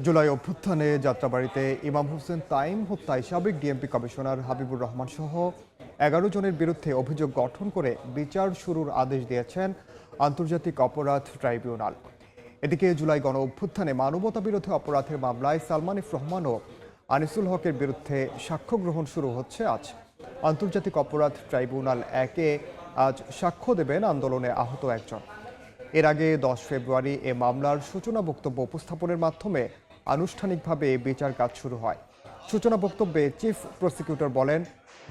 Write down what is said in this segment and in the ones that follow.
জুলাই অভ্যুত্থানে যাত্রাবাড়ীতে ইমাম হোসেন তাইম হত্যায় সাবেক ডিএমপি কমিশনার হাবিবুর রহমান সহ ১১ জনের বিরুদ্ধে অভিযোগ গঠন করে বিচার শুরুর আদেশ দিয়েছেন আন্তর্জাতিক অপরাধ ট্রাইব্যুনাল। এদিকে জুলাই গণ অভ্যুত্থানে মানবতাবিরোধী অপরাধের মামলায় সালমান এফ রহমান ও আনিসুল হকের বিরুদ্ধে সাক্ষ্য গ্রহণ শুরু হচ্ছে আজ। আন্তর্জাতিক অপরাধ ট্রাইব্যুনাল একে আজ সাক্ষ্য দেবেন আন্দোলনে আহত একজন। এর আগে 10 ফেব্রুয়ারি এ মামলার সূচনা বক্তব্য উপস্থাপনের মাধ্যমে আনুষ্ঠানিকভাবে বিচার কাজ শুরু হয়। সূচনা বক্তব্যে চিফ প্রসিকিউটর বলেন,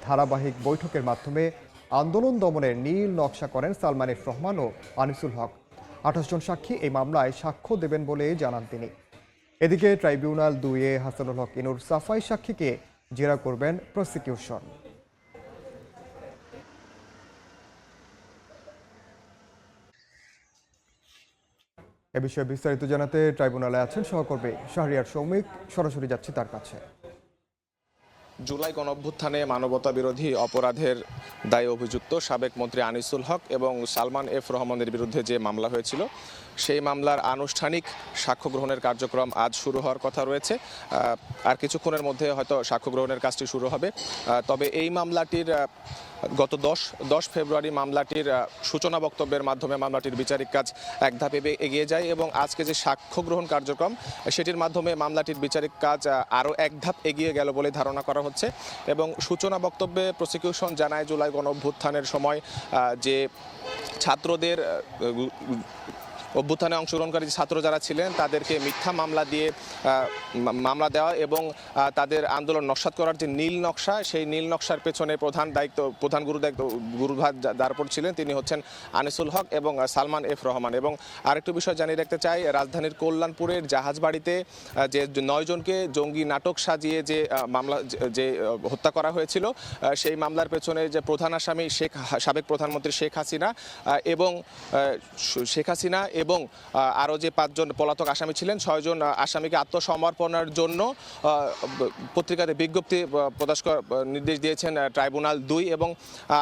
ধারাবাহিক বৈঠকের মাধ্যমে আন্দোলন দমনের নীল নকশা করেন সালমান এফ রহমান ও আনিসুল হক। 28 জন সাক্ষী এই মামলায় সাক্ষ্য দেবেন বলে জানান তিনি। এদিকে ট্রাইব্যুনাল 2-এ হাসানুল হক ইনুর সাফাই সাক্ষীকে জেরা করবেন প্রসিকিউশন। এ বিষয়ে বিস্তারিত জানাতে ট্রাইব্যুনালে আছেন সহকর্মী শাহরিয়ার সৌমিক। সরাসরি যাচ্ছি তার কাছে। জুলাই গণঅভ্যুত্থানে মানবতা বিরোধী অপরাধের দায়ে অভিযুক্ত সাবেক মন্ত্রী আনিসুল হক এবং সালমান এফ রহমানের বিরুদ্ধে যে মামলা হয়েছিল সেই মামলার আনুষ্ঠানিক সাক্ষ্য গ্রহণের কার্যক্রম আজ শুরু হওয়ার কথা রয়েছে। আর কিছুক্ষণের মধ্যে হয়তো সাক্ষ্য গ্রহণের কাজটি শুরু হবে। তবে এই মামলাটির গত 10 ফেব্রুয়ারি মামলাটির সূচনা বক্তব্যের মাধ্যমে মামলাটির বিচারিক কাজ এক ধাপে এগিয়ে যায় এবং আজকে যে সাক্ষ্য গ্রহণ কার্যক্রম সেটির মাধ্যমে মামলাটির বিচারিক কাজ আরও এক ধাপ এগিয়ে গেল বলে ধারণা করা হচ্ছে। এবং সূচনা বক্তব্যে প্রসিকিউশন জানায়, জুলাই গণঅভ্যুত্থানের সময় যে ছাত্রদের অভ্যুত্থানে অংশগ্রহণকারী ছাত্র যারা ছিলেন তাদেরকে মিথ্যা মামলা দিয়ে মামলা দেওয়া এবং তাদের আন্দোলন নস্যাৎ করার যে নীল নকশা, সেই নীল নকশার পেছনে প্রধান গুরুভার যার উপর ছিলেন তিনি হচ্ছেন আনিসুল হক এবং সালমান এফ রহমান। এবং আরেকটু বিষয় জানিয়ে রাখতে চাই, রাজধানীর কল্যাণপুরের জাহাজবাড়িতে যে 9 জনকে জঙ্গি নাটক সাজিয়ে যে মামলা যে হত্যা করা হয়েছিল সেই মামলার পেছনে যে প্রধান আসামি সাবেক প্রধানমন্ত্রী শেখ হাসিনা এবং আরও যে 5 জন পলাতক আসামি ছিলেন, 6 জন আসামিকে আত্মসমর্পণের জন্য পত্রিকাতে বিজ্ঞপ্তি প্রকাশ করার নির্দেশ দিয়েছেন ট্রাইব্যুনাল 2। এবং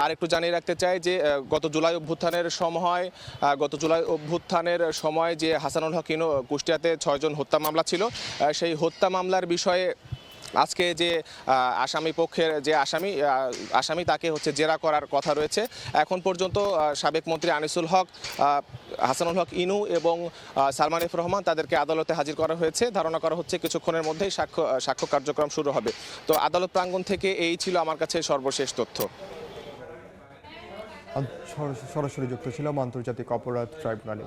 আরেকটু জানিয়ে রাখতে চাই যে গত জুলাই অভ্যুত্থানের সময় যে হাসানুল হক ইনু কুষ্টিয়াতে 6 জন হত্যা মামলা ছিল, সেই হত্যা মামলার বিষয়ে আজকে যে আসামি পক্ষের যে আসামি তাকে জেরা করার কথা রয়েছে। এখন পর্যন্ত সাবেক মন্ত্রী আনিসুল হক, হাসানুল হক ইনু এবং সালমান এফ রহমান তাদেরকে আদালতে হাজির করা হয়েছে। ধারণা করা হচ্ছে কিছুক্ষণের মধ্যেই সাক্ষ্য কার্যক্রম শুরু হবে। তো আদালত প্রাঙ্গণ থেকে এই ছিল আমার কাছে সর্বশেষ তথ্য। সরাসরি যুক্ত ছিলাম আন্তর্জাতিক অপরাধ ট্রাইব্যুনালে।